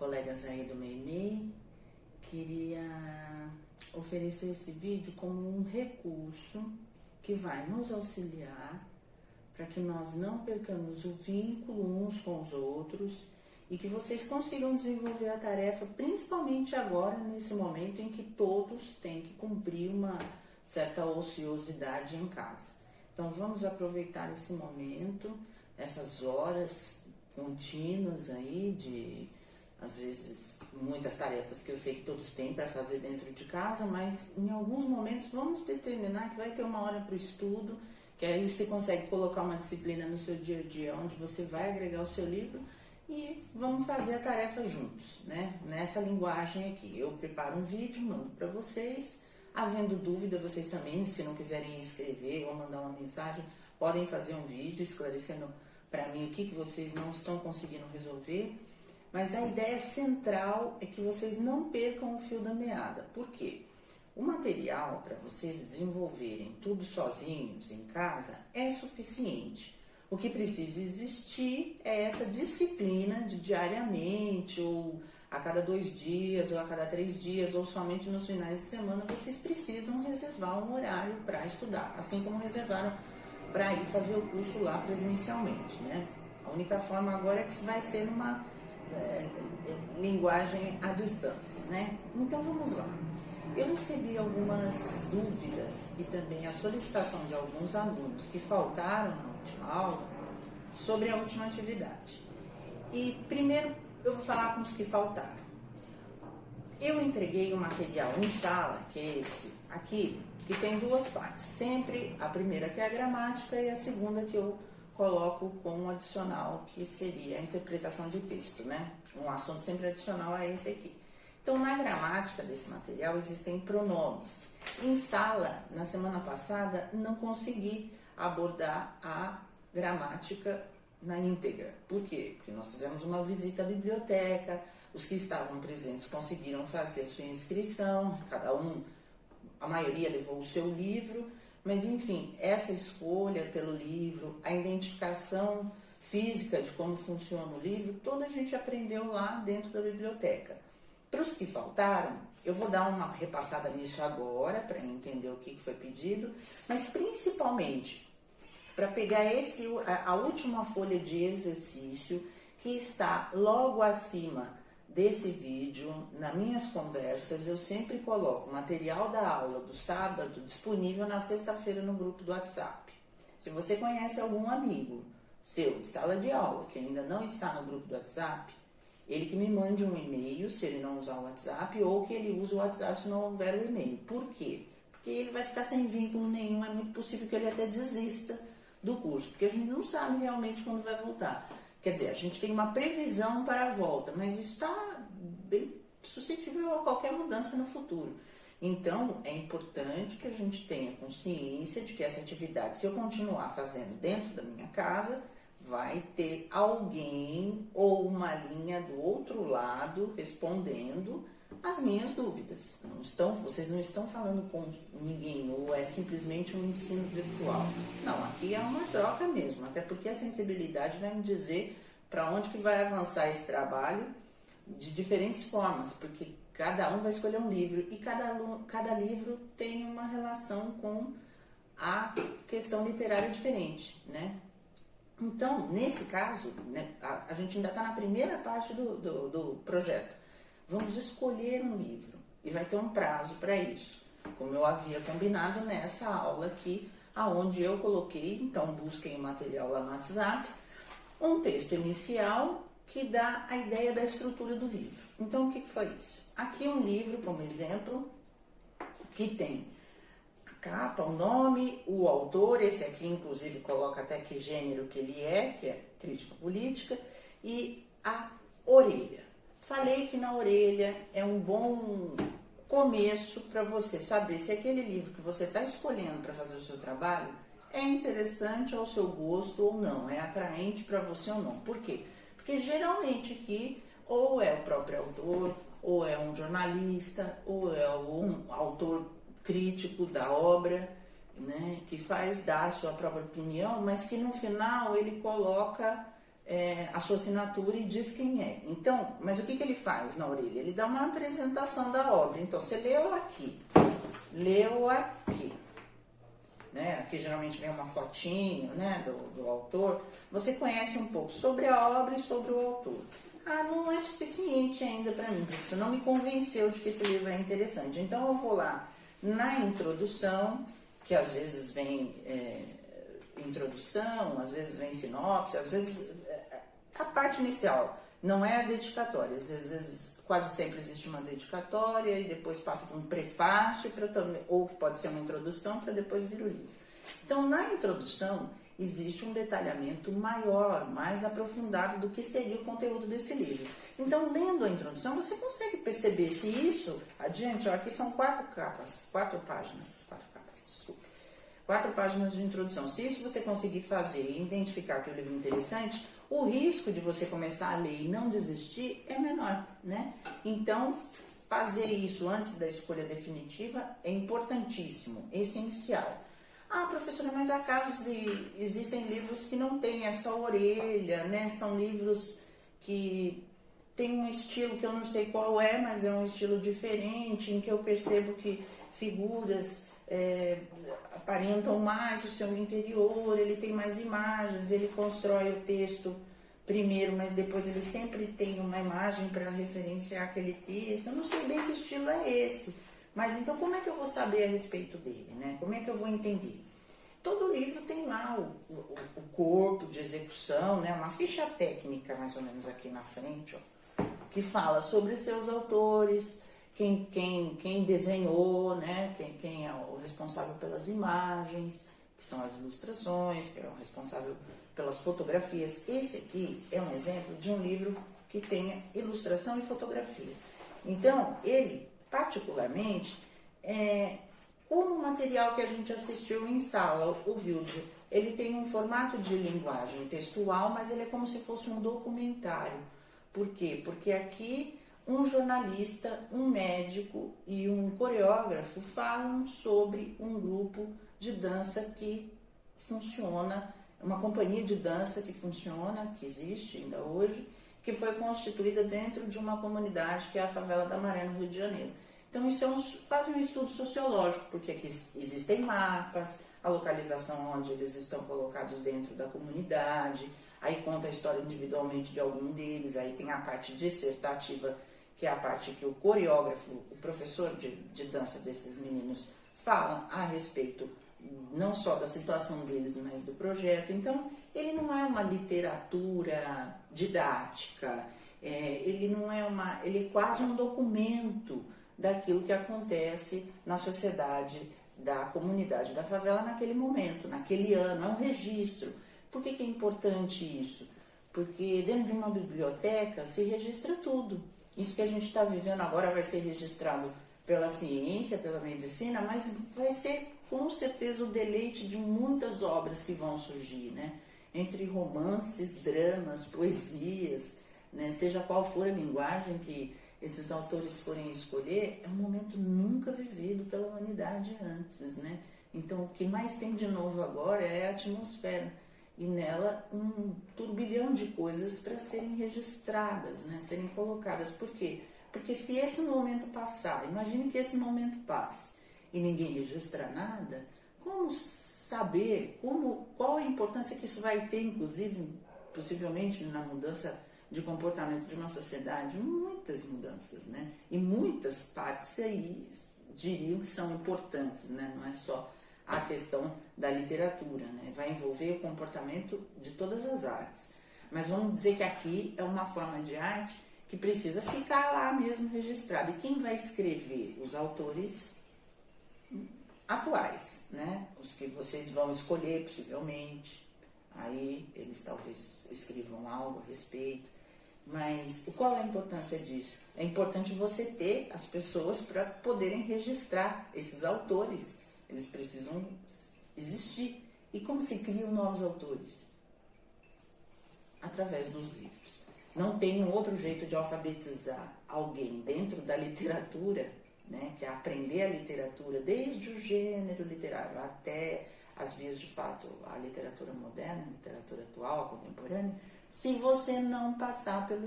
colegas aí do MEI, queria oferecer esse vídeo como um recurso que vai nos auxiliar para que nós não percamos o vínculo uns com os outros e que vocês consigam desenvolver a tarefa, principalmente agora, nesse momento em que todos têm que cumprir uma certa ociosidade em casa. Então vamos aproveitar esse momento, essas horas contínuas aí de, às vezes, muitas tarefas que eu sei que todos têm para fazer dentro de casa, mas em alguns momentos vamos determinar que vai ter uma hora para o estudo, que aí você consegue colocar uma disciplina no seu dia a dia, onde você vai agregar o seu livro e vamos fazer a tarefa juntos, né? Nessa linguagem aqui. Eu preparo um vídeo, mando para vocês. Havendo dúvida, vocês também, se não quiserem escrever ou mandar uma mensagem, podem fazer um vídeo esclarecendo para mim o que vocês não estão conseguindo resolver. Mas a ideia central é que vocês não percam o fio da meada. Por quê? O material para vocês desenvolverem tudo sozinhos em casa é suficiente. O que precisa existir é essa disciplina de diariamente, ou a cada 2 dias, ou a cada 3 dias, ou somente nos finais de semana, vocês precisam reservar um horário para estudar, assim como reservaram para ir fazer o curso lá presencialmente, né? A única forma agora é que vai ser numa linguagem à distância, né? Então vamos lá. Eu recebi algumas dúvidas e também a solicitação de alguns alunos que faltaram na última aula sobre a última atividade. E primeiro eu vou falar com os que faltaram. Eu entreguei o material em sala, que é esse aqui, que tem 2 partes. Sempre a primeira que é a gramática e a segunda que eu coloco como um adicional, que seria a interpretação de texto, né? Um assunto sempre adicional a esse aqui. Então, na gramática desse material existem pronomes. Em sala, na semana passada, não consegui abordar a gramática na íntegra. Por quê? Porque nós fizemos uma visita à biblioteca, os que estavam presentes conseguiram fazer sua inscrição, cada um, a maioria levou o seu livro, mas enfim, essa escolha pelo livro, a identificação física de como funciona o livro, toda a gente aprendeu lá dentro da biblioteca. Para os que faltaram, eu vou dar uma repassada nisso agora, para entender o que foi pedido, mas principalmente para pegar a última folha de exercício que está logo acima desse vídeo. Nas minhas conversas, eu sempre coloco o material da aula do sábado disponível na sexta-feira no grupo do WhatsApp. Se você conhece algum amigo seu de sala de aula que ainda não está no grupo do WhatsApp, ele que me mande um e-mail, se ele não usar o WhatsApp, ou que ele use o WhatsApp se não houver o e-mail. Por quê? Porque ele vai ficar sem vínculo nenhum, é muito possível que ele até desista do curso, porque a gente não sabe realmente quando vai voltar. Quer dizer, a gente tem uma previsão para a volta, mas isso está bem suscetível a qualquer mudança no futuro. Então, é importante que a gente tenha consciência de que essa atividade, se eu continuar fazendo dentro da minha casa, vai ter alguém ou uma linha do outro lado respondendo as minhas dúvidas. Vocês não estão falando com ninguém, ou é simplesmente um ensino virtual. Não, aqui é uma troca mesmo, até porque a sensibilidade vai me dizer para onde que vai avançar esse trabalho de diferentes formas, porque cada um vai escolher um livro e cada livro tem uma relação com a questão literária diferente, né? Então, nesse caso, né, a gente ainda está na primeira parte do projeto. Vamos escolher um livro e vai ter um prazo para isso, como eu havia combinado nessa aula aqui, aonde eu coloquei, então busquem o material lá no WhatsApp, um texto inicial que dá a ideia da estrutura do livro. Então, o que foi isso? Aqui um livro, como exemplo, que tem a capa, o nome, o autor, esse aqui inclusive coloca até que gênero que ele é, que é crítica política, e a orelha. Falei que na orelha é um bom começo para você saber se aquele livro que você está escolhendo para fazer o seu trabalho é interessante ao seu gosto ou não, é atraente para você ou não. Por quê? Porque geralmente aqui ou é o próprio autor, ou é um jornalista, ou é um autor crítico da obra, né, que faz dar a sua própria opinião, mas que no final ele coloca a sua assinatura e diz quem é. Então, mas o que ele faz na orelha? Ele dá uma apresentação da obra. Então, você leu aqui, né? Aqui geralmente vem uma fotinho, né, do autor. Você conhece um pouco sobre a obra e sobre o autor. Ah, não é suficiente ainda para mim, porque você não me convenceu de que esse livro é interessante. Então eu vou lá na introdução, que às vezes vem introdução, às vezes vem sinopse, às vezes a parte inicial não é a dedicatória, às vezes quase sempre existe uma dedicatória e depois passa por um prefácio, ou que pode ser uma introdução para depois vir o livro. Então na introdução existe um detalhamento maior, mais aprofundado do que seria o conteúdo desse livro. Então, lendo a introdução, você consegue perceber se isso, adiante, ó, aqui são 4 páginas de introdução. Se isso você conseguir fazer e identificar que é um livro interessante, o risco de você começar a ler e não desistir é menor, né? Então, fazer isso antes da escolha definitiva é importantíssimo, essencial. Ah, professora, mas acaso existem livros que não têm essa orelha, né? São livros que têm um estilo que eu não sei qual é, mas é um estilo diferente, em que eu percebo que figuras aparentam mais o seu interior, ele tem mais imagens, ele constrói o texto primeiro, mas depois ele sempre tem uma imagem para referenciar aquele texto. Eu não sei bem que estilo é esse. Mas então como é que eu vou saber a respeito dele, né? Como é que eu vou entender? Todo livro tem lá o corpo de execução, né? Uma ficha técnica mais ou menos aqui na frente, ó, que fala sobre seus autores, quem desenhou, né? Quem é o responsável pelas imagens, que são as ilustrações, que é o responsável pelas fotografias. Esse aqui é um exemplo de um livro que tenha ilustração e fotografia. Então, ele particularmente, como o material que a gente assistiu em sala, o vídeo, ele tem um formato de linguagem textual, mas ele é como se fosse um documentário. Por quê? Porque aqui um jornalista, um médico e um coreógrafo falam sobre um grupo de dança que funciona, uma companhia de dança que funciona, que existe ainda hoje, que foi constituída dentro de uma comunidade que é a Favela da Maré, no Rio de Janeiro. Então isso é quase um estudo sociológico, porque aqui existem mapas, a localização onde eles estão colocados dentro da comunidade, aí conta a história individualmente de algum deles, aí tem a parte dissertativa, que é a parte que o coreógrafo, o professor de dança desses meninos, fala a respeito não só da situação deles, mas do projeto. Então, ele não é uma literatura didática, ele é quase um documento daquilo que acontece na sociedade da comunidade da favela naquele momento, naquele ano, é um registro. Por que é importante isso? Porque dentro de uma biblioteca se registra tudo. Isso que a gente está vivendo agora vai ser registrado pela ciência, pela medicina, mas vai ser com certeza o deleite de muitas obras que vão surgir, né? Entre romances, dramas, poesias, né? Seja qual for a linguagem que esses autores forem escolher, é um momento nunca vivido pela humanidade antes, né? Então, o que mais tem de novo agora é a atmosfera, e nela um turbilhão de coisas para serem registradas, né? Serem colocadas. Por quê? Porque se esse momento passar, imagine que esse momento passe e ninguém registra nada, como saber, qual a importância que isso vai ter, inclusive, possivelmente na mudança de comportamento de uma sociedade? Muitas mudanças, né? E muitas partes aí diriam que são importantes, né? Não é só a questão da literatura, né? Vai envolver o comportamento de todas as artes. Mas vamos dizer que aqui é uma forma de arte que precisa ficar lá mesmo registrada. E quem vai escrever? Os autores atuais, né? Os que vocês vão escolher, possivelmente. Aí eles talvez escrevam algo a respeito. Mas qual é a importância disso? É importante você ter as pessoas para poderem registrar esses autores. Eles precisam existir. E como se criam novos autores? Através dos livros. Não tem um outro jeito de alfabetizar alguém dentro da literatura, né, que é aprender a literatura, desde o gênero literário até as vias de fato, a literatura moderna, a literatura atual, a contemporânea, se você não passar pelo